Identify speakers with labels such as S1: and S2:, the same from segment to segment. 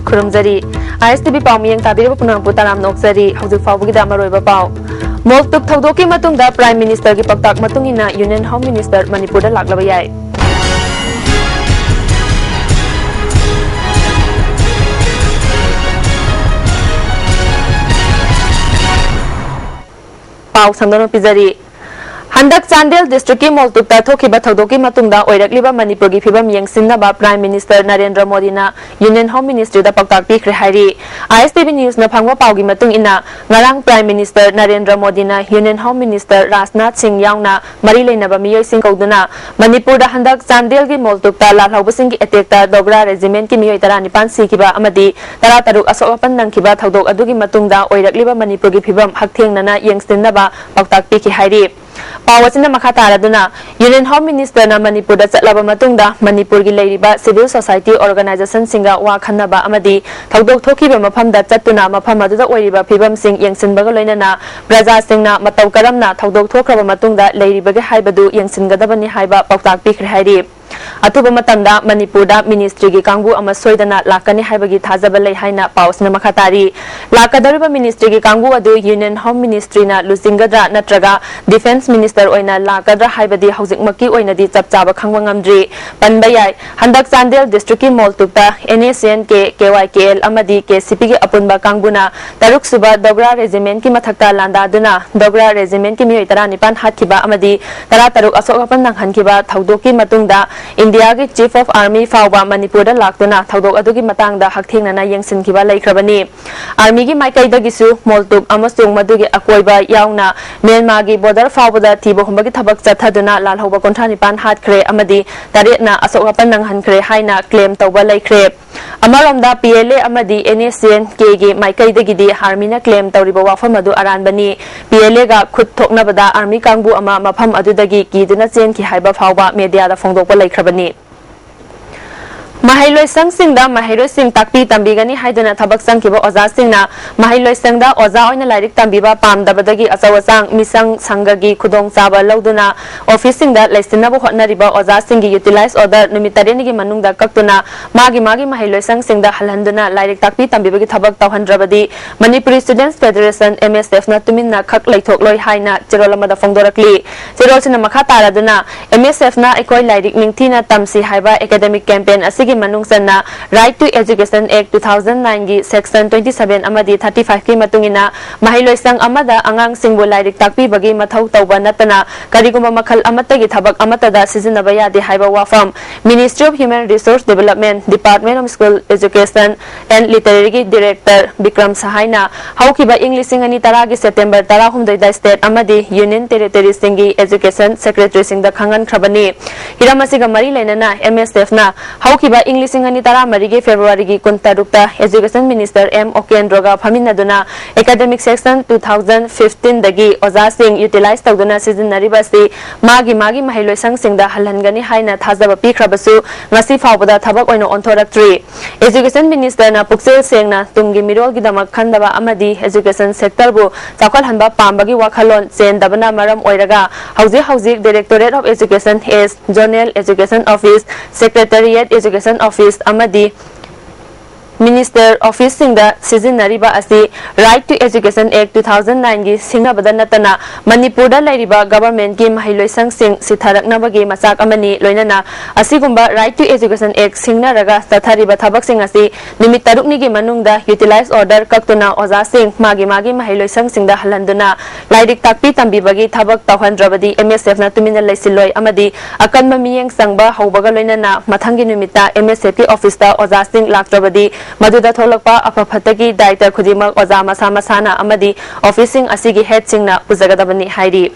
S1: खुरुमजरी ISTV पाव मियंग ताबिरब पुनंगपु ताराम नोक्सरी हौजिक फावबुगिदा मरोइबा पाव मोल्तुक थौदोकी मतुंगदा prime minister की पक्ताक मतुंगिना यूनियन होम मिनिस्टर मणिपुरदा लाक्लबा याय पाव संदनो पिजरी हंदक चांदेल डिस्ट्रिक्ट की मोल्तुकता थोखिबा थौदोकी मतुंगदा ओइरक्लिबा मणिपुर की फिबम यंगसिनबा प्राइम मिनिस्टर नरेंद्र मोदी ना यूनियन होम मिनिस्ट्री दा पक्ताक पिख्रे हाइरी ISTV न्यूज ना फंगवा पावगी मतुंग इना ngarang prime minister Narendra Modi ना union home minister Rajnath Singh यावना मरी लेनबा मियोय सिंह कौदुना मणिपुर दा हंदक चांदेल की मोल्तुकता लालहौबसिंग की अटैक डोगरा रेजिमेंट की मियोय 19 सिखिबा अमदी 13 असोअपन नंखिबा थौदोक अदुगी मतुंगदा ओइरक्लिबा मणिपुर की फिबम हकथेंगना यंगसिनबा पक्ताक पिखि हाइरी पावचना मखा तारादुना यूनियन होम मिनिस्टर ना मणिपुर चलबा मतुंगदा मणिपुर की लेरिबा सिविल सोसाइटी ऑर्गेनाइजेशन सिंगा वा खन्नबा अमदी थौदोक थोखिबा मफमदा चत्तुना मफम अदुदा ओइरिबा फिबम सिंग यंगसिनबगा लोइनना प्रजा सिंगना मतौ करमना थौदोक थोखरबा मतुंगदा लेरिबगे हाइबदु यंगसिनगदबनी हाइबा पक्ताक पिख्रे हाइरी अथुबा मतमदा मणिपुरदा मिनिस्ट्री की कांगू अमा सोइदना लाकनी हाइबगी थाजबा लै हाइना पाउसना मखातारी लाकदरिबा मिनिस्ट्री की कांगू अदु यूनियन होम मिनिस्ट्री ना लुसिंगद्रा नत्रगा डिफेंस मिनिस्टर ओइना लाकद्रा हाइबदी हौजिकमकी ओइनादी चपचाबा खंगवा ngamdri पनबा याय हंदक चांदेल डिस्ट्रिक्ट की मोल्तुकता NACN के KYKL अमदी KCP की अपुनबा कांगूना तरुक सुबा डोगरा रेजिमेंट की मथक्ता लांदादुना डोगरा रेजिमेंट की मियोय 19 हातखिबा अमदी 13 असोकपन नंहनखिबा थौदोकी मतुंगदा इंडिया की चीफ ऑफ आर्मी फाउबा मणिपुर लाक्तुना थौदोक अदुगी मतंगदा हकथेंगना यंगसिनखिबा लैख्रबनी आर्मी की माइकैदगिसु मोल्तुक अमसुंग मदुगी अकोइबा यावना म्यांमार की बॉर्डर फाउबदा थीबो हुंबगी थबक चथदुना लालहौबा 19 हातख्रे अमदी 13 असोकपन नंहनख्रे हाइना क्लेम तौबा लैख्रे अमरोमदा PLA अमदी NACN के गी माइकैदगिदी आर्मीना क्लेम तौरिबा वाफम अदु अरानबनी PLA गा खुद थोकनबदा आर्मी कांगबु अमा मफम अदुदगी कीदुना चेनखि हाइबा फाउबा मीडियादा फोंदोकपा लैख्रबनी Mahailoisang singda mahailoising takpi tambigani haiduna thabak sangkiba oza singna mahailoisangda oza oina lairik tambiba pamdabadagi asawasang misang sangagi khudong chaba lauduna office singda laisinnabu hotnariba oza singi utilize order numitareni gi manungda kaktuna magi mahailoisang singda halhanduna lairik takpi tambibagi thabak tawhandrabadi Manipuri Students Federation MSF na tuminna khak laithok loi haina chirolamada fongdorakli chirolsina makha taraduna MSF na ekoi lairik ningthina tamsi haiba academic campaign asigi manungsana Right to Education Act 2009 gi Section 27 amadi 35 ki matungina mahailoisang amada angang singbu lairik takpi bagi mathau tauba natana kariguma makhal amata gi thabak amata da sizinaba yade haiba wafam Ministry of Human Resource Development Department of School Education and Literary Director Bikram Sahaina haukiba English singani taragi September 13 da state amadi Union Territory singi Education Secretary singda khangan khrabani hiramasiga mari lenana MSF na haukiba English singani tara marigi February gi kuntarukta Education Minister M Okendroga phaminaduna academic section 2015 dagi oza sing utilize tawduna sizinariba si magi mahailoisang singda halhangani haina thajaba pikhrabasu ngasi fawbada thabak oina onthoraktri Education Minister na puksel sengna tumgi mirol gi damak khandaba amadi education sector bu chakwal hanba pambagi wakhalon chen dabana maram oiraga hauji Directorate of Education is Zonal Education Office Secretariat Education Office amadi Minister Office singda sizinariba asi Right to Education Act 2009 gi singnabada natana Manipur da lairiba government gi mahailoisang sing sitharaknabagi machak amani loinana asigumba Right to Education Act singnaraga tathariba thabak sing asi nimit tarukni gi manungda utilize order kaktuna oza sing magi mahailoisang singda halanduna lairik takpi tambibagi thabak tawhandrabadi MSF na tumina laisiloi amadi akanma miyeng sangba haubaga loinana mathangi numita MSF ki office da oza sing laktrabadi Maduda tholakpa apaphatagi director khudimak oza masana amadi officing asigi head singna pujagadabani hairi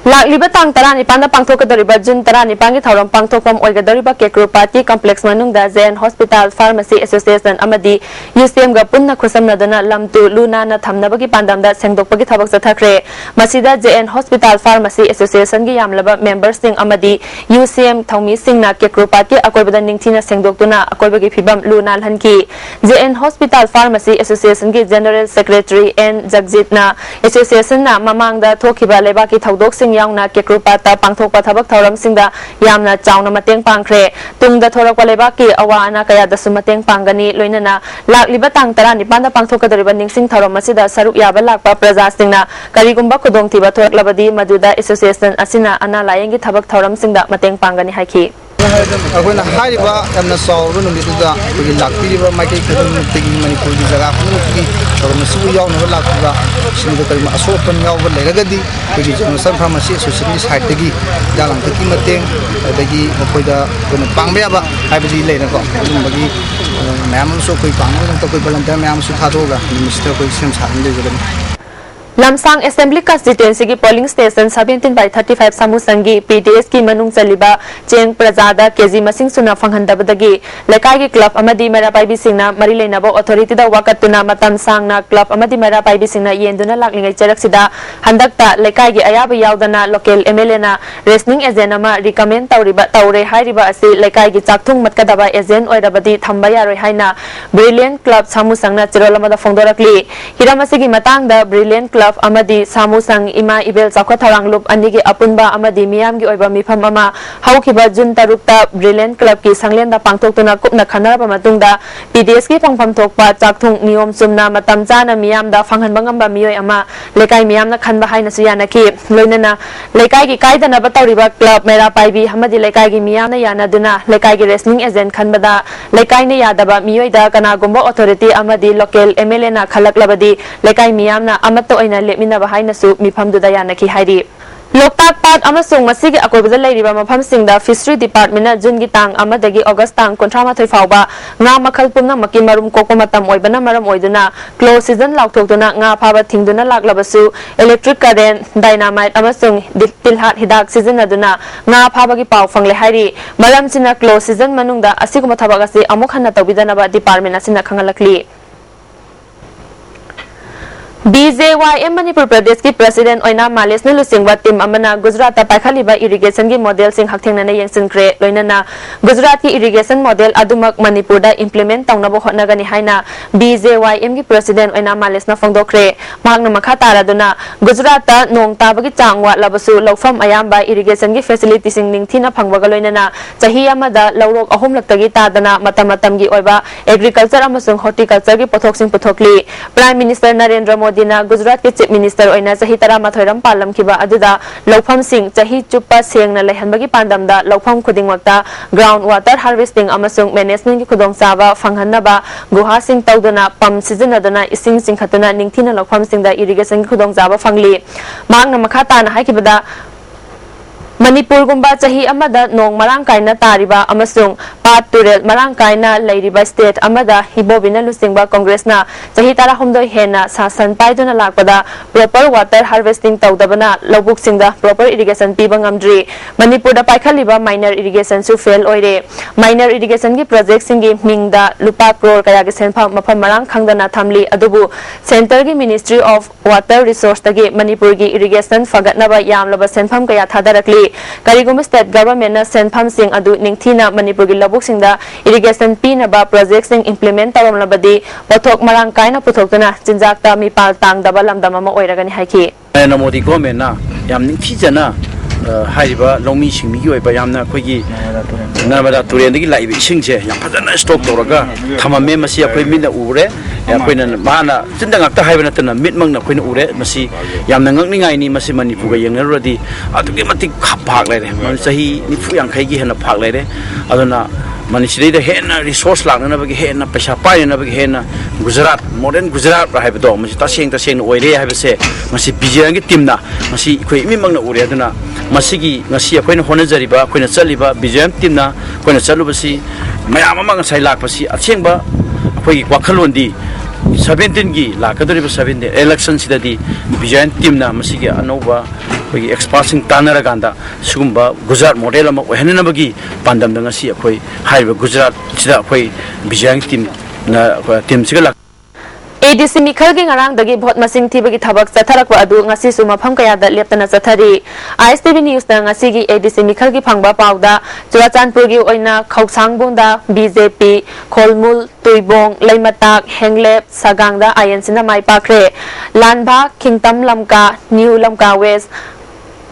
S1: Lakliba tang tarani panda pangthokadariba June 19 gi thauram pangthokpam oigadariba Kekru Party Complex manungda Zen Hospital Pharmacy Association amadi UCM ga punna khusamnadana lamtu luna na thamnabagi pandamda sengdokpagi thabak chathakre masida JN Hospital Pharmacy Association gi yamlaba members sing amadi UCM thongmi singna Kekru Party akoibada ningthina sengdoktuna akoibagi phibam luna lhanki JN Hospital Pharmacy Association gi General Secretary N Jagjit na association na mamangda thokhiba lebaki thaudok sing yauna Kekrupata pangthokpa thabak thoramsingda yamna chauna mateng pangkhre tungda thorakpa lebaki awa ana kaya da sumateng pangani loinana lakliba tang tara nipanda pangthokadoriba ningsing thoram asida saruk yaba lakpa praja singna karigumba khudong thiba thoraklabadi maduda association asina ana layengi thabak thoramsingda mateng pangani haiki
S2: अखोना हारिबा यामना सावरो नुमितुदा कोई लाक्तिरिबा माइके खदम तिगी मणिपुर की जगह खनुकी और मसुबु यावनो लाक्तिबा सिनिदा करिमा असोपन यावबा लेरगदी कोई Johnson pharmacy association side तगी जालां तकी मतें तगी मखोइदा कोना पांगबेबा हाइबदी लेरको दुमबगी मैमसो कोई पांगबो तो कोई वॉलंटियर मैमसो थादोगा मिनिस्टर कोई सेम साथन लेजगन
S1: Lamsang Assembly Constituency की polling station 17/35 samusangi PTS की मनुंग चलिबा चेंग प्रजादा केजी मसिंग सुना फंगहंदबदगी लेकाई की क्लब अमदी मेरा पाइबी सिंगना मरी लेनबो अथॉरिटी दा वकतुना मतम सांगना क्लब अमदी मेरा पाइबी सिंगना येंदुना लाकलिंगै चरक्सिदा हंदकता लेकाई की अयाब यावदना लोकल एमएलए ना रेसनिंग एजेंट अमा रिकमेंड तौरिबा तौरे हाइरिबा असि लेकाई की चाकथुंग मतकदबा एजेंट ओइरबदी थंबा यारोय हाइना ब्रिलियंट क्लब सामुसंगना चिरोलमदा फोंदोरकली हिरामसिगी मतंगदा ब्रिलियंट क्लब अमदी सामुसंग इमा इबेल चाखो थरांग लुप अनिगे अपुनबा अमदी मियाम की ओइबा मिफम अमा हौखिबा जुन तरुकता ब्रिलियंट क्लब की संगलेंदा पांगथोक्तुना कुपना खनरबा मतुंगदा पीडीएस की पंगफम थोकपा चाकथुंग नियम सुमना मतम चाना मियामदा फंगहनबा ngamba मियोय अमा लेकाई मियामना खनबा हाइनसु यानकी लोइनना लेकाई की कायदनबा तौरिबा क्लब मेरा पाइबी हमदी लेकाई की मियामना यानादुना लेकाई की रेसनिंग एजेंट खनबदा लेकाई ने यादबा मियोयदा कनागुम्बा अथॉरिटी अमदी लोकल एमएलए ना खलकलबदी लेकाई मियामना अमत्तो ओइना लेमिनबा हाइनसु मिफमदुदा यानकी हाइरी लोकताक पाट अमसुंग मसिगे अकोबदा लेरिबा मफमसिंगदा फिशरी डिपार्टमेंट जुनगी तांग अमदगी अगस्त तांग 38 फावबा nga makhal pumna maki marum kokko matam oibana maram oiduna close season laukthokduna nga phaba thingduna laklabasu electric current dynamite amasung tilhat hidak season aduna nga phaba gi paw fangle hairi maram sina close season manungda asiguma thabak ase amuk hanna tawbidana ba department asina khangalakli BJYM Manipur Pradesh की president ओइना मालेस ने लुसिंगवा team अमना Gujarat पाइखालिबा irrigation की model सिंग हकथेंना यंगसिनख्रे लोइनना गुजरात की irrigation model अदुमक Manipur दा implement तौनबो होटनगनी हाइना BJYM की president ओइना मालेस ना फोंदोखरे मांगना मखा तारादुना गुजरात ता नोंग ताबगी चांगवा लबसु लौफम अयामबा इरिगेशन की फैसिलिटी सिंग निंगथिना फंगबगा लोइनना चाही अमदा लौरोक अहुम लक्तगी तादना मतम मतम की ओइबा एग्रीकल्चर अमसुंग हॉर्टिकल्चर की पोथोक सिंग पुथोकली प्राइम मिनिस्टर नरेंद्र मोदी गुजरात के चीफ मिनिस्टर ओइना चाही 13 रम पालम खिबा अदुदा लौफम सिंह चाही चुप्पा सेंगना लेहनबगी पांदमदा लौफम खुदिंगमक्ता ग्राउंड वाटर हार्वेस्टिंग अमसुंग मैनेजमेंट की खुदोंचाबा फंगहनबा गुहा सिंह तौदना पंप सिजनदना इसिंग सिंखतुना निंगथिना लौफम सिंहदा इरिगेशन की खुदोंचाबा फंगली मांगना मखा ताना हाइकिबदा मणिपुर गुम्बा चाही अमदा नोंग मरांग कायना तारिबा अमसुंग पाट तुरेल मरांग कायना लेरिबा स्टेट अमदा हिबोबिना लुसिंगबा कांग्रेसना चाही 13 हेना शासन पाइदुना लाकपदा प्रॉपर वाटर हार्वेस्टिंग तौदबना लौबुक सिंगदा प्रॉपर इरिगेशन पीबा ngamdri मणिपुर दा पाइखालिबा माइनर इरिगेशन सु फेल ओइरे माइनर इरिगेशन की प्रोजेक्ट सिंगी मिंगदा लुपा करोड़ कया के सेनफम मफम मरांग खंगदना थमली अदुबु सेंटर की मिनिस्ट्री ऑफ वाटर रिसोर्स तगे मणिपुर की इरिगेशन फगतनबा यामलबा सेनफम कया थादरकली करिगुम स्टेट गवर्नमेंट सेनफम सिंग अदु निंगथिना मणिपुर की लबुक सिंगदा इरिगेशन पीनबा प्रोजेक्ट सिंग इंप्लीमेंट तौरमलबदी पथोक मरांग कायना पुथोक्तुना चिंजाकता मिपाल तांगदबा लमदम अमा ओइरगनि हाइखि
S3: नरेंद्र मोदी गवर्नमेंट ना याम निंगथिजना हाइबा लौमी सिंगमी ओइबा यामना अखोइगी नर्मदा तुरेंदगी लाइबा इसिंगसे याम फजना स्टॉक तौरगा थममे मसी अखोइ मिना उरे अखोइना माना चिंदा ngakta हाइबा नतना मिटमंगना अखोइना उरे मसी यामना ngakningai मसी मणिपुर यंगनरदी अदुगे मति भाग लेरे सही निफु यांखै गी हेना भाग लेरे अदुना मनीषद हेना रिसोर्स लानबी हेना पैसा पाइनबी हेना गुजरात मॉडर्न गुजरात है तसें तसें ओरे बीजेपी की टीमना इमीमंग उरे अखोन होनजरीब अखोन चलीब बीजेपी टीमना अखोन चलुबसी मैम लापसी असेंब अखोई वाखलोंदी 17 की लाकदरीब 17 इलेक्शन सिददी बीजेपी टीमना अनौब एक्सपर्ट्स तानरकांदा सुगुम्बा गुजरात मॉडल ओहनबगी पांदम अखोई गुजरात बीजेपी टीम से
S1: ADC मिखल की ngarang भोट मसिंग थीबगी थबक चथरकवा अदु ngasi सु मफम कयादा लेप्तना चथरी ISTV न्यूज दा ngasi की ADC मिखल की फंगबा पाउदा चुराचानपुर की ओइना खौसांगबुंदा BJP खोलमुल तुइबोंग लेमताक हेंगलेप सगांगदा आयनसिना माइ पाखरे लानभा खिंगतम लमका new Lamka waste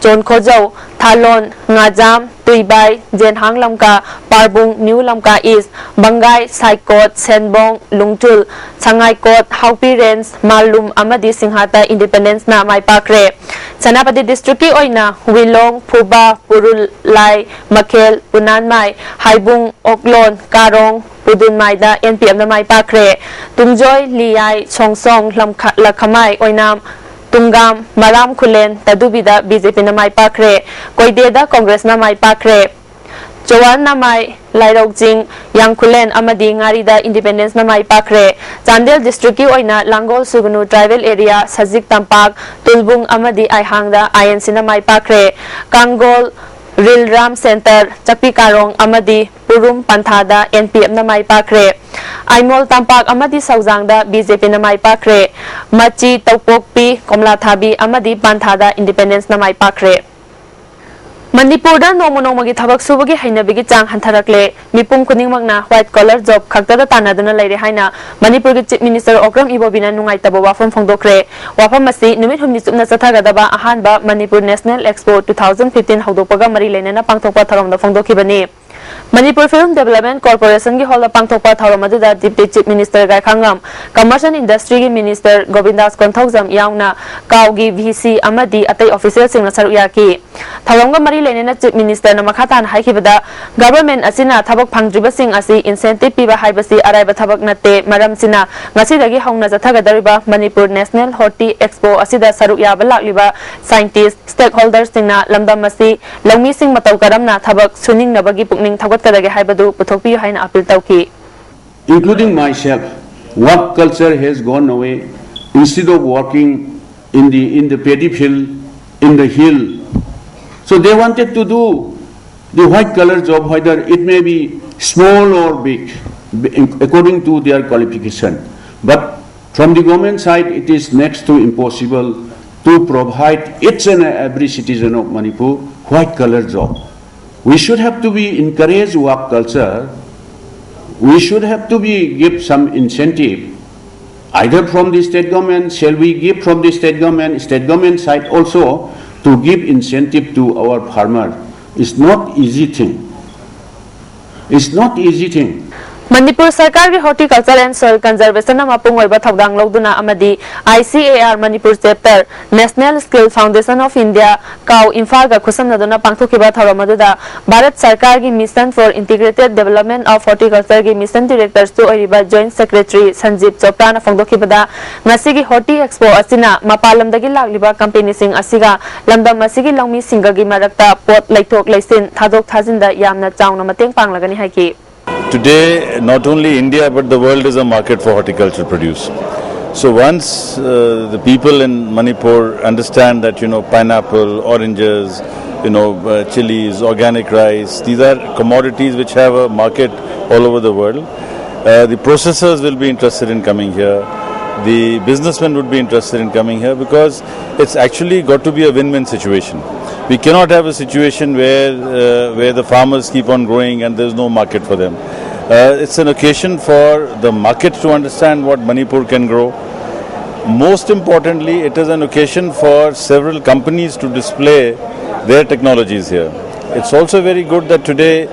S1: Chonkhojau, Thalon, Ngajam, Tuibai, Jenhang Lamka, Parbung, New Lamka East, Bangai, Saikot, Senbong, Lungtul, Changai Kot, Haupi Range, Malum, Amadi Singhata Independence na Mai Pakre. Chanapati District ki oina Wilong, Phuba, Purulai, Makhel, Punanmai, Haibung, Oklon, Karong, Pudunmai da NPM na Mai Pakre. Tungjoy, Liai, Chongsong, Lakhamai, Oinam, Tungam, Maram Kulen, Tadubida, BJP na Mai Pakre. Koideda, Congress na Mai Pakre. Joan na Mai, Lairokjing, Yang Kulen, Amadi, Ngarida, Independence na Mai Pakre. Chandel District ki oina Langol Sugunu Tribal Area, Sajik Tampak, Tulbung, Amadi, Aihangda, INC na Mai Pakre. Kangol, Rilram Center, Chapi Karong, Amadi, Purum Panthada, NPM na Mai Pakre. Aimol Tampak, Amadi Sauzangda, BJP na Mai Pakre. Machi Taupokpi, Komla Thabi, Amadi Panthada, Independence na Mai Pakre. Manipur da nomo-nomo gi thabak subagi hainabigi chang hantarakle mipum kuningmakna white collar job khakta tanaduna leire haina Manipur gi Chief Minister Okram Ibobina nungai tabo wafam phongdokre wafam asi numit humni chupna chathagadaba ahanba Manipur National Expo 2015 haudopaga mari leinana pangthokpa tharomda phongdokhibani Manipur Film Development Corporation ki hola pangthokpa tharom aduda Deputy Chief Minister Gai Khangam Commercial Industry ki Minister Govindas Konthokjam yauna Kaugi VC amadi atai official singna saruyaki Tharomga mari leinena Chief Minister na makhatan haikibada government asina thabak phangdriba sing asi incentive piba haibasi araiba thabak natte maram sina ngasi dagi hauna jathagadariba Manipur National Horti Expo asida saruyaba lakliba scientist stakeholders singna lamdam asi longmi sing matau karamna thabak suning nabagi pukning thagat haibadu puthokpi haina appeal tauki
S4: including myself. Work culture has gone away. Instead of working in the paddy field, in the hill, so they wanted to do the white collar job, whether it may be small or big, according to their qualification. But from the government side, it is next to impossible to provide each and every citizen of Manipur white collar job. We should have to be encourage work culture. We should have to be give some incentive, either from the state government. Shall we give from the state government side also to give incentive to our farmer? It's not easy thing. It's not easy thing.
S1: Manipur Sarkar ki Horticulture and Soil Conservation na mapung oiba thawdang loduna amadi ICAR Manipur chapter National Skill Foundation of India Kau Imphal ga khusamnaduna pangthokiba thawramaduda Bharat Sarkar ki Mission for Integrated Development of Horticulture ki Mission Director su oiriba Joint Secretary Sanjeev Chopra na phongdokhibada ngasi gi Horti Expo asina mapalamdagi lagliba company sing asiga lamdam asigi longmi singa gi marakta pot laithok laisin thadok thajinda yamna chauna mateng panglagani haiki
S5: Today, not only India but the world is a market for horticultural produce. So once the people in Manipur understand that pineapple, oranges, chilies, organic rice, these are commodities which have a market all over the world. The processors will be interested in coming here. The businessmen would be interested in coming here because it's actually got to be a win-win situation. We cannot have a situation where the farmers keep on growing and there's no market for them. It's an occasion for the market to understand what Manipur can grow. Most importantly, it is an occasion for several companies to display their technologies here. It's also very good that today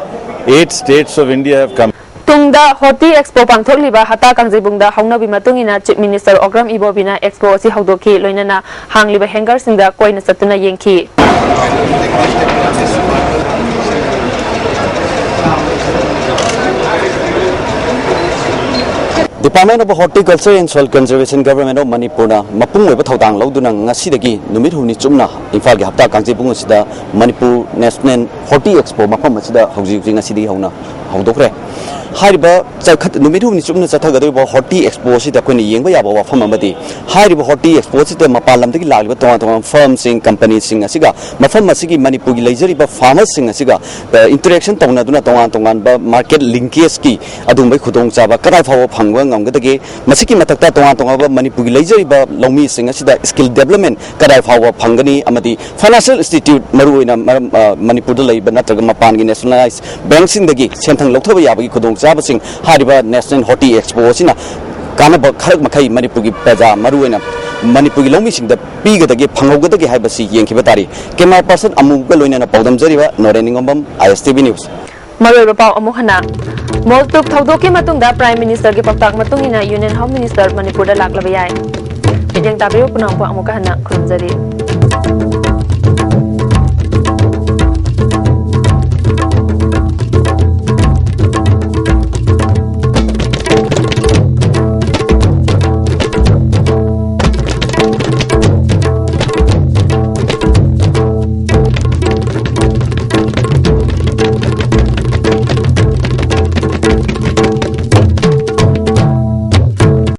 S5: 8 states of India have come.
S1: Tungda Horti Expo pangthokliba hata kangjibungda hongnabi matungina Chief Minister Okram Ibobina Expo asi haudoki loinana hangliba hanger singda koina satuna yengki
S6: Department of Horticulture and Soil Conservation Government of Manipur na mapung oiba thaudang lauduna ngasidagi numit humni chumna Imphal gi hapta kangjibung asida Manipur National Horti Expo mafam asida hauji ngasidi hauna haudokre Hariba Chakat Numidu Nisum Satagado Horti Expo sita kuni yengba yaba wafam amadi Hariba Horti Expo sita mapalam the lag with firms sing companies sing asiga mafam masigi Manipur laser ba farmers sing asiga interaction tonaduna tongan market linkage ki adumbai khudong chaba karai phaw phangwa ngamgadage masiki matakta tonga Manipur laser ba lomi sing asida skill development karai phaw phangani amadi financial institute maruina Manipur lai banatraga mapan gi nationalized banks in the gi semthang lokthaba yabagi khudong Hariba National Horti Expo sina Kanaba Kharak Makai Manipur Paza Maruina Manipur की लौमी सिंह पीगदगे फंगौगदगे हाइबसी येंखिबा तारी camera person अमुग लोइना पौदम जरिबा नोरेन निंगोबम ISTV न्यूज़
S1: मरोइबा पाव अमुक हना मोल्तुक थौदोकी मतुंगदा प्राइम मिनिस्टर की पक्ताक मतुंगिना यूनियन होम मिनिस्टर मणिपुर दा लाक्लबा याय पिजेंग ताबियो पुनांगपो अमुक हना खुरमजरी।